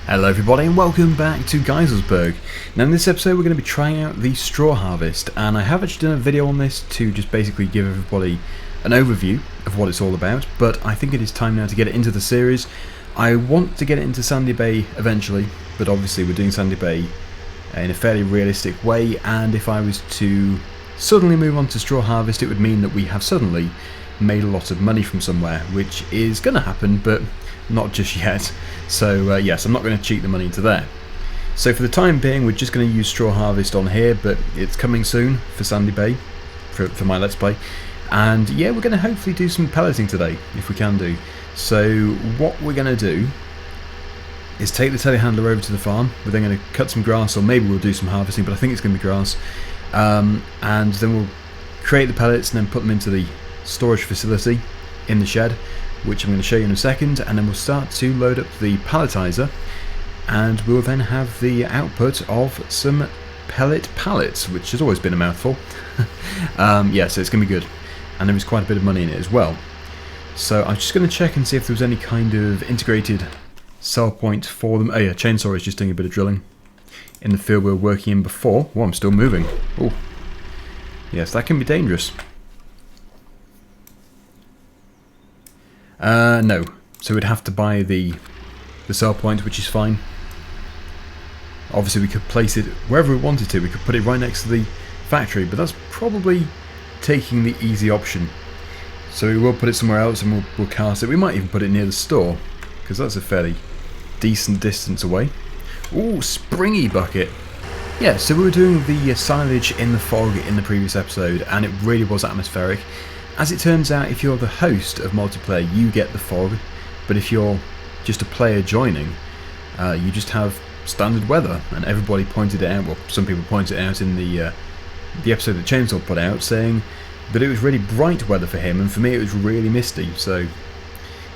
Hello everybody and welcome back to Geiselsberg. Now in this episode we're going to be trying out the straw harvest, and I have actually done a video on this to just basically give everybody an overview of what it's all about, but I think it is time now to get it into the series. I want to get it into Sandy Bay eventually, but obviously we're doing Sandy Bay in a fairly realistic way, and if I was to suddenly move on to straw harvest it would mean that we have suddenly made a lot of money from somewhere, which is going to happen, but not just yet. So yes, I'm not going to cheat the money into there. So for the time being we're just going to use straw harvest on here, but it's coming soon for Sandy Bay, for my Let's Play. And yeah, we're going to hopefully do some pelleting today, if we can do. So what we're going to do is take the telehandler over to the farm. We're then going to cut some grass, or maybe we'll do some harvesting, but I think it's going to be grass. And then we'll create the pellets and then put them into the storage facility in the shed, which I'm going to show you in a second, and then we'll start to load up the palletizer, and we'll then have the output of some pellet pallets, which has always been a mouthful. Yeah, so it's going to be good, and there is quite a bit of money in it as well. So I'm just going to check and see if there was any kind of integrated sell point for them. Oh yeah, chainsaw is just doing a bit of drilling in the field we were working in before. Oh, I'm still moving. Oh, yes, that can be dangerous. No, so we'd have to buy the sell point, which is fine. Obviously we could place it wherever we wanted to. We could put it right next to the factory, but that's probably taking the easy option. So we will put it somewhere else and we'll cast it. We might even put it near the store, because that's a fairly decent distance away. Ooh, springy bucket. Yeah, so we were doing the silage in the fog in the previous episode, and it really was atmospheric. As it turns out, if you're the host of multiplayer, you get the fog, but if you're just a player joining, you just have standard weather, and everybody pointed it out, well, some people pointed it out in the episode that Chainsaw put out, saying that it was really bright weather for him, and for me it was really misty, so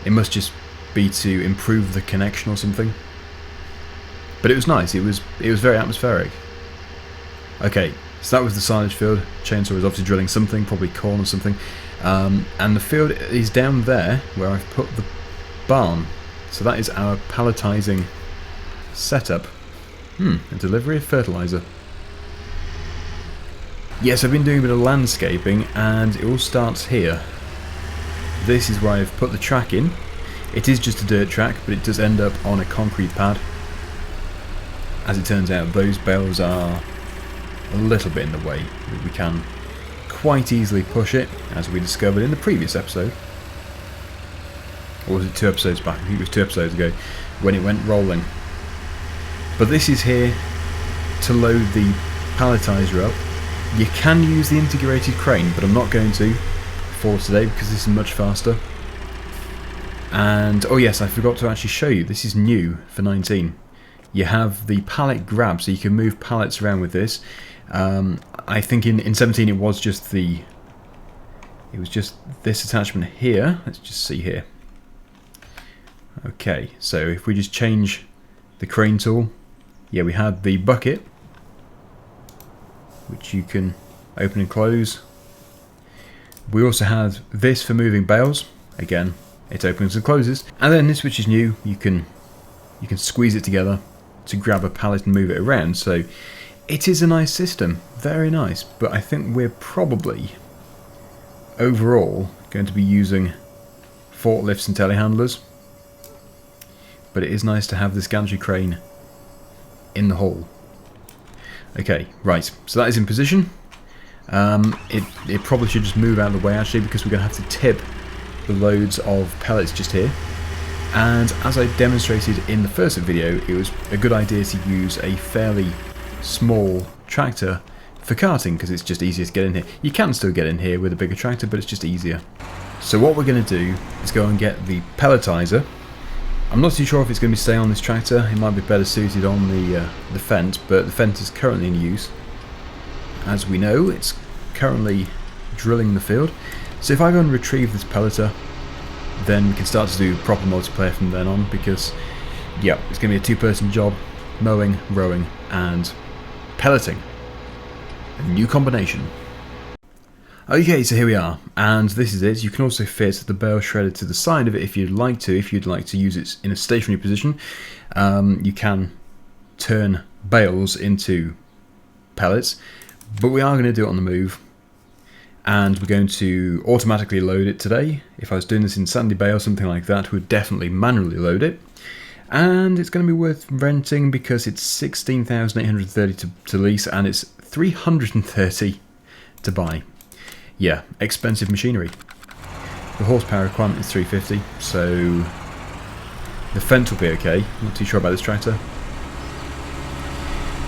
it must just be to improve the connection or something. But it was nice, it was very atmospheric. Okay, so that was the silage field. Chainsaw is obviously drilling something, probably corn or something. And the field is down there where I've put the barn. So that is our palletizing setup. A delivery of fertilizer. Yes, I've been doing a bit of landscaping, and it all starts here. This is where I've put the track in. It is just a dirt track, but it does end up on a concrete pad. As it turns out, those bales are a little bit in the way. We can quite easily push it, as we discovered in the previous episode. Or was it 2 episodes back? I think it was 2 episodes ago when it went rolling. But this is here to load the palletizer up. You can use the integrated crane, but I'm not going to for today because this is much faster. And oh yes, I forgot to actually show you, this is new for 19. You have the pallet grab, so you can move pallets around with this. I think in 17 it was just this attachment here. Let's just see here. Okay, so if we just change the crane tool, yeah, we had the bucket, which you can open and close. We also had this for moving bales. Again, it opens and closes. And then this, which is new, you can squeeze it together to grab a pallet and move it around. So it is a nice system, very nice, but I think we're probably overall going to be using forklifts and telehandlers. But it is nice to have this gantry crane in the hole. Okay, right, so that is in position. It probably should just move out of the way actually, because we're going to have to tip the loads of pellets just here. And as I demonstrated in the first video, it was a good idea to use a fairly small tractor for carting, because it's just easier to get in here. You can still get in here with a bigger tractor, but it's just easier. So what we're going to do is go and get the pelletizer. I'm not too sure if it's going to be staying on this tractor. It might be better suited on the Fendt, but the Fendt is currently in use. As we know, it's currently drilling the field. So if I go and retrieve this pelleter, then we can start to do proper multiplayer from then on, because yeah, it's going to be a 2-person job: mowing, rowing and pelleting. A new combination. Okay, so here we are, and this is it. You can also fit the bale shredder to the side of it if you'd like to. If you'd like to use it in a stationary position, you can turn bales into pellets, but we are going to do it on the move, and we're going to automatically load it today. If I was doing this in sandy bale or something like that, we'd definitely manually load it, and it's going to be worth renting because it's 16,830 to lease, and it's 330 to buy. Yeah, expensive machinery. The horsepower requirement is 350, so the fence will be okay. Not too sure about this tractor.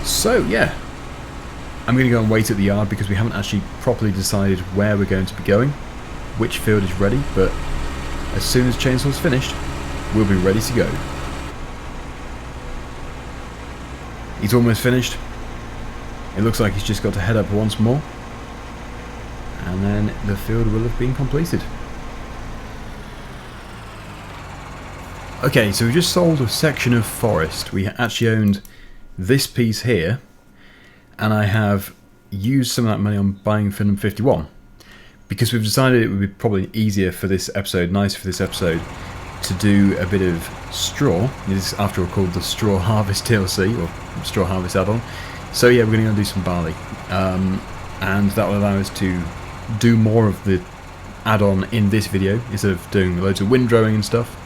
So yeah, I'm going to go and wait at the yard because we haven't actually properly decided where we're going to be going, which field is ready, but as soon as chainsaw's finished, we'll be ready to go. He's almost finished. It looks like he's just got to head up once more, and then the field will have been completed. Okay, so we just sold a section of forest. We actually owned this piece here, and I have used some of that money on buying Film 51 because we've decided it would be probably easier for this episode, nicer for this episode, to do a bit of straw. It is after all called the Straw Harvest TLC, or Straw Harvest Addon. So yeah, we're going to go and do some barley, and that will allow us to do more of the add-on in this video instead of doing loads of windrowing and stuff.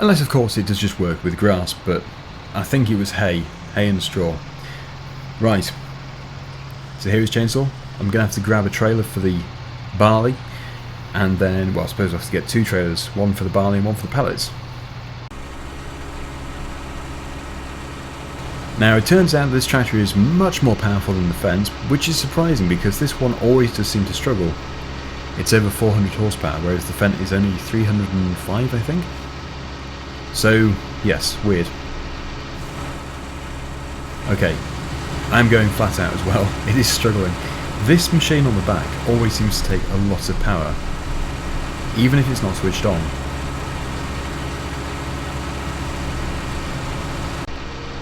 Unless of course it does just work with grass, but I think it was hay and straw. Right, so here is chainsaw. I'm going to have to grab a trailer for the barley, and then, well, I suppose I have to get two trailers, one for the barley and one for the pellets. Now it turns out this tractor is much more powerful than the fence, which is surprising because this one always does seem to struggle. It's over 400 horsepower, whereas the fence is only 305, I think. So, yes, weird. Okay, I'm going flat out as well. It is struggling. This machine on the back always seems to take a lot of power, even if it's not switched on.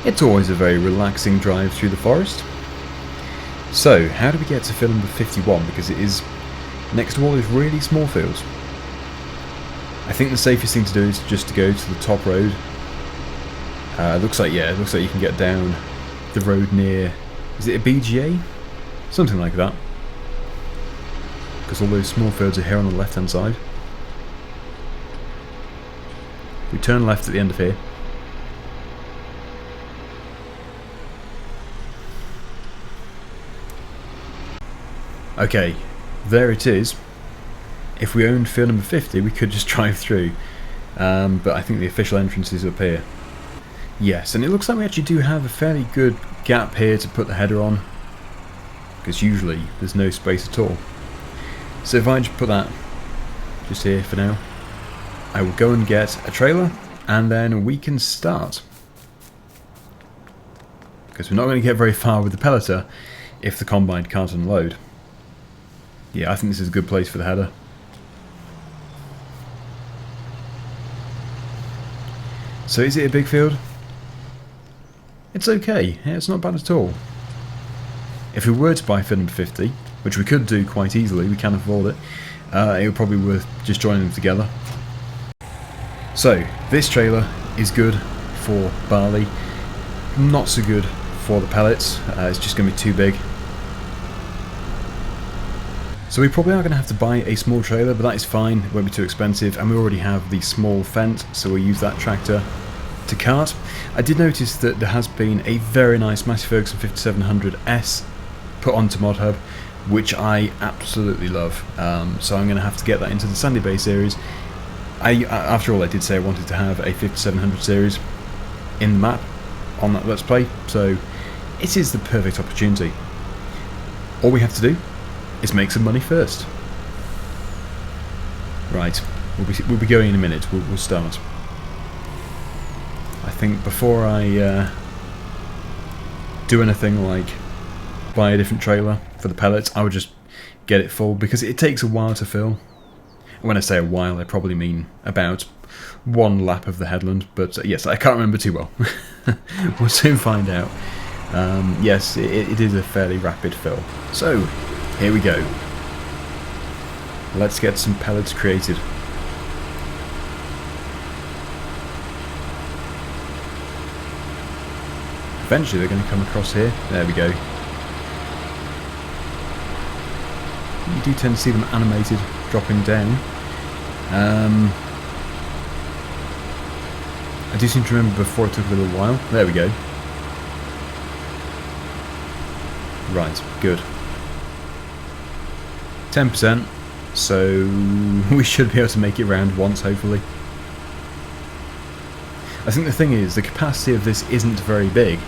It's always a very relaxing drive through the forest. So, how do we get to field number 51? Because it is next to all those really small fields. I think the safest thing to do is just to go to the top road. Looks like you can get down the road near, is it a BGA? Something like that. Because all those small fields are here on the left hand side. We turn left at the end of here. Okay, there it is. If we owned field number 50, we could just drive through, but I think the official entrance is up here. Yes, and it looks like we actually do have a fairly good gap here to put the header on, because usually there's no space at all. So if I just put that just here for now, I will go and get a trailer, and then we can start. Because we're not going to get very far with the pelleter if the combine can't unload. Yeah, I think this is a good place for the header. So is it a big field? It's okay, yeah, it's not bad at all. If we were to buy field number 50, which we could do quite easily, we can afford it, it would probably be worth just joining them together. So, this trailer is good for barley, not so good for the pellets, it's just going to be too big. So we probably are going to have to buy a small trailer, but that is fine, it won't be too expensive, and we already have the small fence, so we'll use that tractor to cart. I did notice that there has been a very nice Massey Ferguson 5700S put onto ModHub, which I absolutely love, so I'm going to have to get that into the Sandy Bay series. After all, I did say I wanted to have a 5700 series in the map on that Let's Play, so it is the perfect opportunity. All we have to do is make some money first. Right, we'll be going in a minute. We'll start. I think before I do anything like buy a different trailer for the pellets, I would just get it full because it takes a while to fill. When I say a while, I probably mean about one lap of the headland, but yes, I can't remember too well. We'll soon find out. Yes, it is a fairly rapid fill. So, here we go. Let's get some pellets created. Eventually they're going to come across here. There we go. You do tend to see them animated dropping down. I do seem to remember before it took a little while. There we go. Right, good. 10%, so we should be able to make it round once, hopefully. I think the thing is, the capacity of this isn't very big,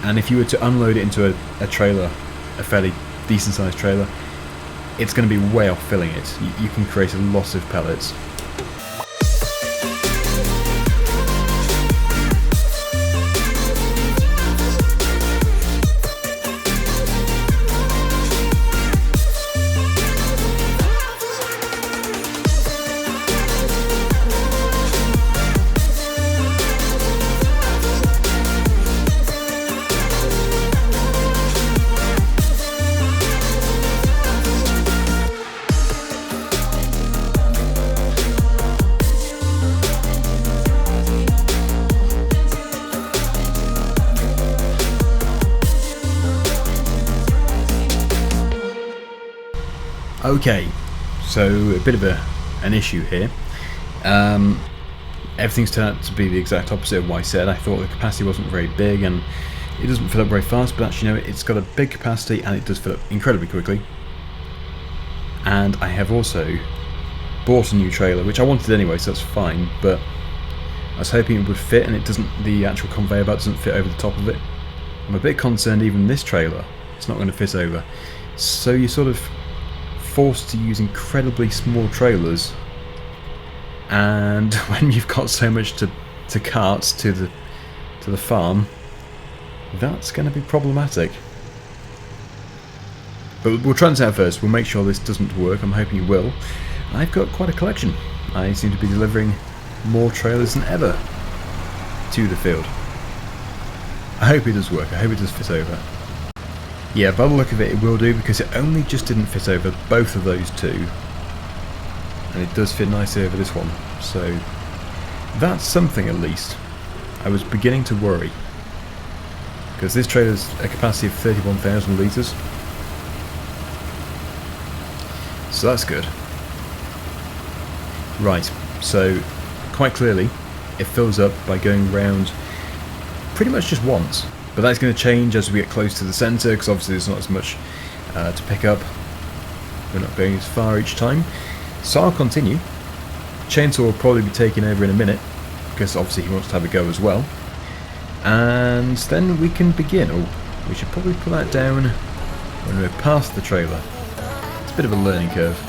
and if you were to unload it into a trailer, a fairly decent sized trailer, it's going to be way off filling it. You can create a lot of pellets. Okay, so a bit of an issue here. Everything's turned out to be the exact opposite of what I said. I thought the capacity wasn't very big and it doesn't fill up very fast, but actually no, it's got a big capacity and it does fill up incredibly quickly. And I have also bought a new trailer, which I wanted anyway, so that's fine, but I was hoping it would fit, and it doesn't. The actual conveyor belt doesn't fit over the top of it. I'm a bit concerned even this trailer, it's not going to fit over. So you're sort of forced to use incredibly small trailers, and when you've got so much to cart to the farm, that's going to be problematic. But we'll try this out first. We'll make sure this doesn't work. I'm hoping it will. I've got quite a collection. I seem to be delivering more trailers than ever to the field. I hope it does work. I hope it does fit over. Yeah, by the look of it, it will do, because it only just didn't fit over both of those two. And it does fit nicely over this one. So that's something at least. I was beginning to worry, because this trailer's a capacity of 31,000 litres. So that's good. Right, so quite clearly it fills up by going round pretty much just once. But that's going to change as we get close to the centre, because obviously there's not as much to pick up. We're not going as far each time. So I'll continue. Chainsaw will probably be taking over in a minute, because obviously he wants to have a go as well. And then we can begin. Oh, we should probably put that down when we're past the trailer. It's a bit of a learning curve.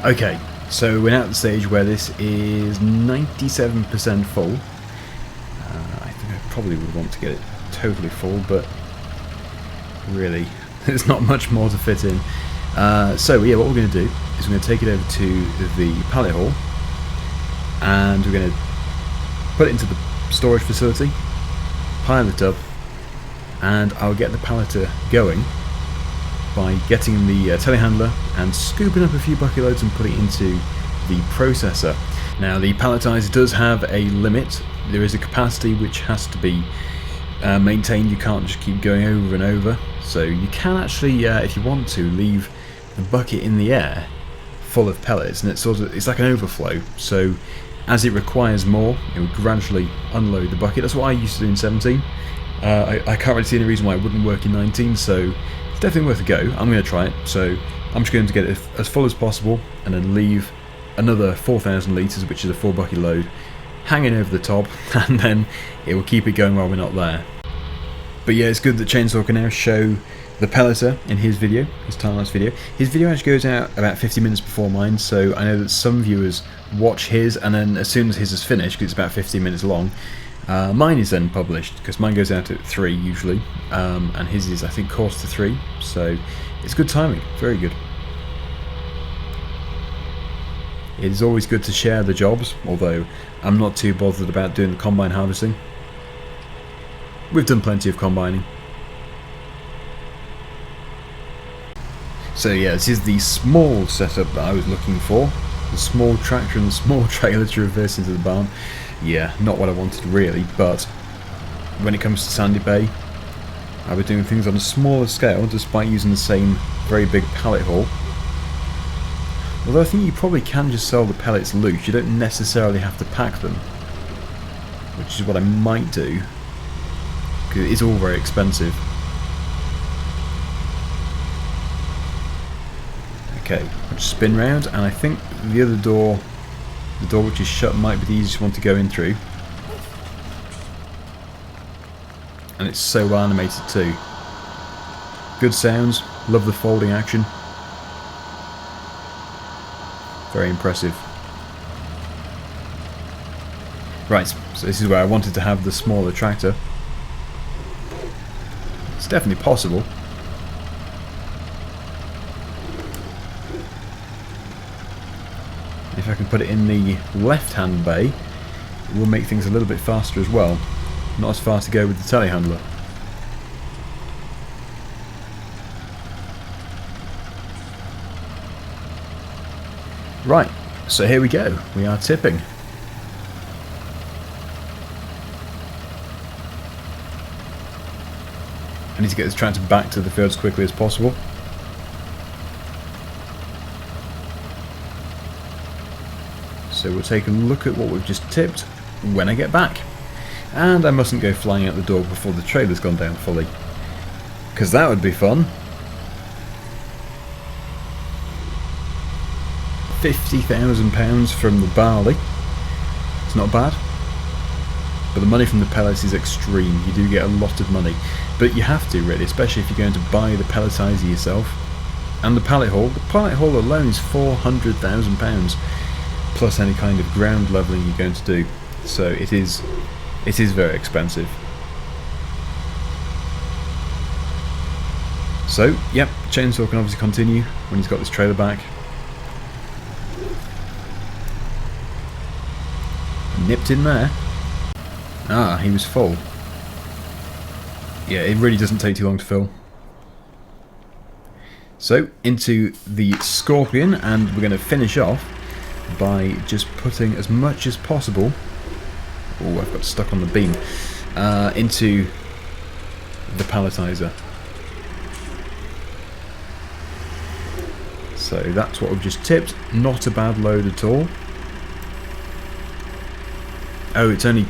Okay, so we're now at the stage where this is 97% full. I think I probably would want to get it totally full, but really, there's not much more to fit in. So yeah, what we're going to do is we're going to take it over to the pallet hall, and we're going to put it into the storage facility, pile it up, and I'll get the palleter going by getting the telehandler and scooping up a few bucket loads and putting it into the processor. Now the palletizer does have a limit. There is a capacity which has to be maintained. You can't just keep going over and over, so you can actually, if you want to, leave the bucket in the air full of pellets, and it's like an overflow, so as it requires more, it will gradually unload the bucket. That's what I used to do in 17. I can't really see any reason why it wouldn't work in 19, so it's definitely worth a go. I'm going to try it, so I'm just going to get it as full as possible and then leave another 4,000 litres, which is a 4 bucket load, hanging over the top, and then it will keep it going while we're not there. But yeah, it's good that Chainsaw can now show the pelleter in his video, his time-lapse video. His video actually goes out about 50 minutes before mine, so I know that some viewers watch his, and then as soon as his is finished, because it's about 15 minutes long, mine is then published, because mine goes out at 3 usually, and his is, I think, 2:45, so it's good timing, very good. It is always good to share the jobs, although I'm not too bothered about doing the combine harvesting. We've done plenty of combining. So yeah, this is the small setup that I was looking for. The small tractor and the small trailer to reverse into the barn. Yeah, not what I wanted really, but when it comes to Sandy Bay, I was doing things on a smaller scale despite using the same very big pallet haul. Although I think you probably can just sell the pellets loose, you don't necessarily have to pack them, which is what I might do, because it is all very expensive. Okay, I'll just spin round, and I think the other door, the door which is shut, might be the easiest one to go in through. And it's so well animated too. Good sounds, love the folding action. Very impressive. Right, so this is where I wanted to have the smaller tractor. It's definitely possible. If I can put it in the left-hand bay, it will make things a little bit faster as well. Not as fast to go with the telehandler. Right, so here we go. We are tipping. I need to get this tractor back to the field as quickly as possible. So we'll take a look at what we've just tipped when I get back. And I mustn't go flying out the door before the trailer's gone down fully, because that would be fun. £50,000 from the barley. It's not bad. But the money from the pellets is extreme. You do get a lot of money. But you have to, really, especially if you're going to buy the pelletizer yourself. And the pallet haul. The pallet haul alone is £400,000. Plus any kind of ground levelling you're going to do. So it is very expensive. So, yep, Chainsaw can obviously continue when he's got this trailer back. Nipped in there. Ah, he was full. Yeah, it really doesn't take too long to fill. So, into the Scorpion, and we're going to finish off by just putting as much as possible, oh, I've got stuck on the beam, into the palletizer. So that's what we've just tipped. Not a bad load at all. Oh, it's only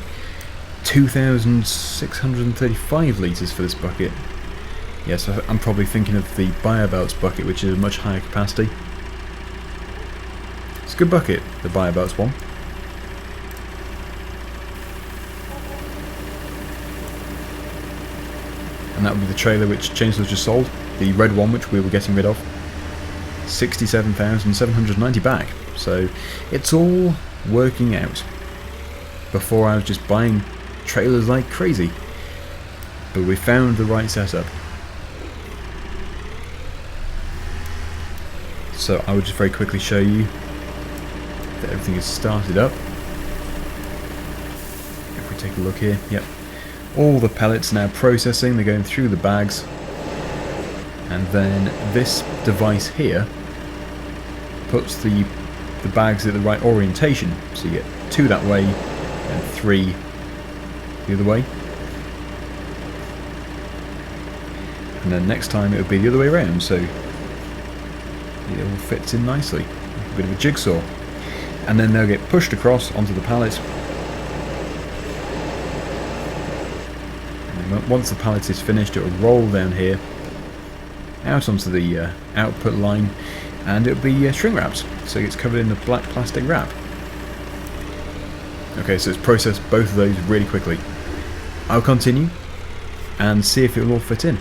2,635 litres for this bucket. Yes, I'm probably thinking of the Biobelts bucket, which is a much higher capacity. It's a good bucket, the Biobelts one. And that would be the trailer which Chainsaw's just sold, the red one which we were getting rid of. 67,790 back, so it's all working out. Before I was just buying trailers like crazy, but we found the right setup. So I will just very quickly show you that everything is started up. If we take a look here, yep, all the pellets now processing, they're going through the bags, and then this device here puts the bags at the right orientation, so you get 2 that way and 3 the other way, and then next time it would be the other way around, so it all fits in nicely, like a bit of a jigsaw. And then they'll get pushed across onto the pallet, and then once the pallet is finished, it will roll down here out onto the output line, and it'll be shrink wrapped, so it gets covered in the black plastic wrap. Okay, so it's processed both of those really quickly. I'll continue and see if it will all fit in.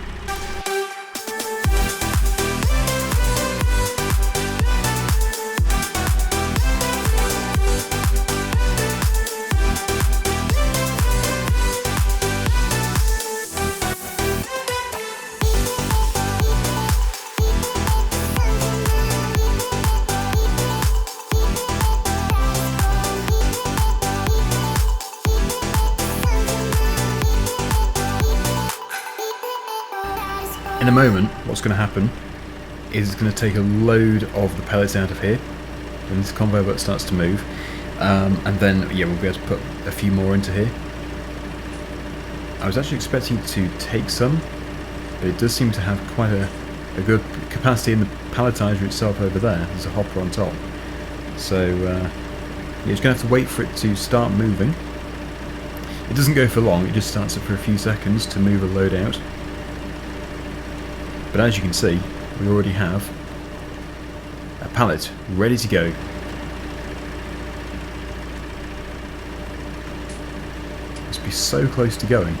In a moment, what's going to happen is it's going to take a load of the pellets out of here when this conveyor belt starts to move, and then yeah, we'll be able to put a few more into here. I was actually expecting to take some, but it does seem to have quite a good capacity in the palletizer itself over there. There's a hopper on top, so yeah, you're going to have to wait for it to start moving. It doesn't go for long, it just starts it for a few seconds to move a load out. But as you can see, we already have a pallet ready to go. Must be so close to going.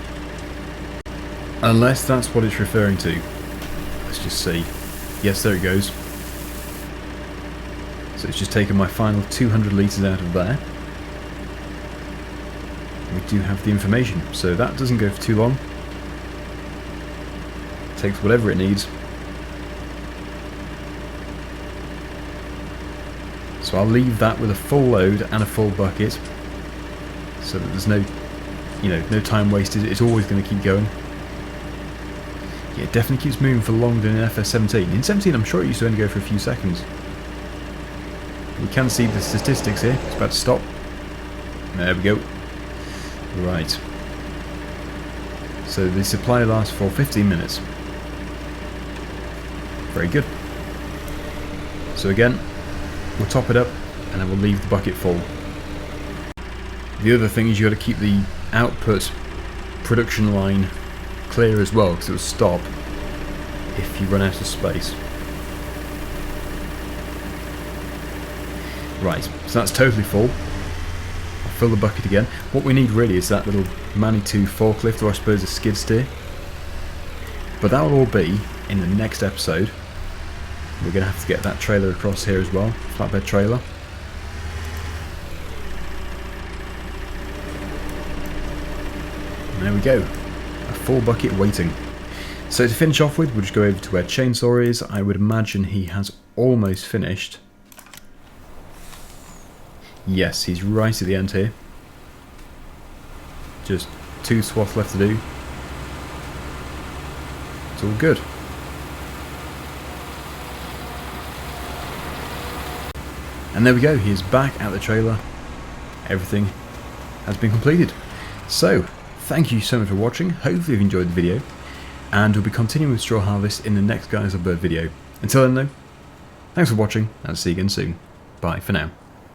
Unless that's what it's referring to. Let's just see. Yes, there it goes. So it's just taken my final 200 litres out of there. We do have the information, so that doesn't go for too long. Takes whatever it needs. So I'll leave that with a full load and a full bucket, so that there's no, no time wasted. It's always going to keep going. Yeah, it definitely keeps moving for longer than in FS17. In 17, I'm sure it used to only go for a few seconds. You can see the statistics here. It's about to stop. There we go. Right. So the supply lasts for 15 minutes. Very good. So again, we'll top it up and then we'll leave the bucket full. The other thing is you've got to keep the output production line clear as well, because it will stop if you run out of space. Right, so that's totally full. I'll fill the bucket again. What we need really is that little Manitou forklift, or I suppose a skid steer. But that will all be in the next episode. We're going to have to get that trailer across here as well, flatbed trailer. And there we go, a full bucket waiting. So to finish off with, we'll just go over to where chainsaw is. I would imagine he has almost finished. Yes, he's right at the end here. Just 2 swaths left to do. It's all good. And there we go, he is back at the trailer. Everything has been completed. So, thank you so much for watching. Hopefully you've enjoyed the video. And we'll be continuing with straw harvest in the next Geiselsberg video. Until then though, thanks for watching, and I'll see you again soon. Bye for now.